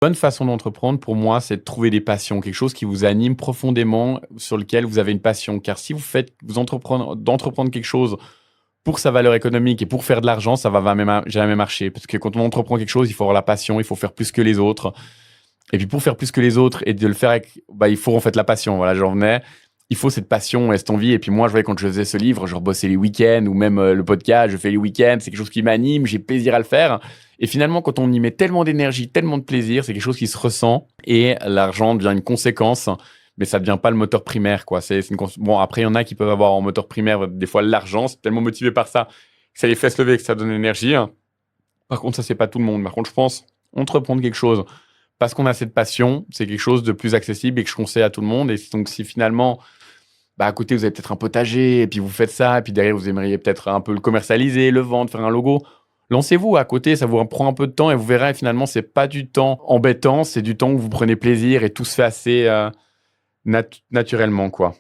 Bonne façon d'entreprendre pour moi, c'est de trouver des passions, quelque chose qui vous anime profondément, sur lequel vous avez une passion. Car si d'entreprendre quelque chose pour sa valeur économique et pour faire de l'argent, ça va jamais marcher. Parce que quand on entreprend quelque chose, il faut avoir la passion, il faut faire plus que les autres. Et puis pour faire plus que les autres et de le faire avec, il faut en fait la passion. Voilà, j'en venais. Il faut cette passion et cette envie. Et puis moi, je voyais quand je faisais ce livre, je rebossais les week-ends ou même le podcast, je fais les week-ends. C'est quelque chose qui m'anime, j'ai plaisir à le faire. Et finalement, quand on y met tellement d'énergie, tellement de plaisir, c'est quelque chose qui se ressent et l'argent devient une conséquence. Mais ça ne devient pas le moteur primaire, quoi. Bon, après, il y en a qui peuvent avoir en moteur primaire, des fois, l'argent. C'est tellement motivé par ça que ça les fait se lever, que ça donne l'énergie. Par contre, ça, c'est pas tout le monde. Par contre, je pense entreprendre quelque chose parce qu'on a cette passion, c'est quelque chose de plus accessible et que je conseille à tout le monde. Et donc, si finalement, à côté, vous avez peut-être un potager et puis vous faites ça, et puis derrière, vous aimeriez peut-être un peu le commercialiser, le vendre, faire un logo, lancez-vous à côté, ça vous prend un peu de temps et vous verrez, finalement, c'est pas du temps embêtant, c'est du temps où vous prenez plaisir et tout se fait assez naturellement, quoi.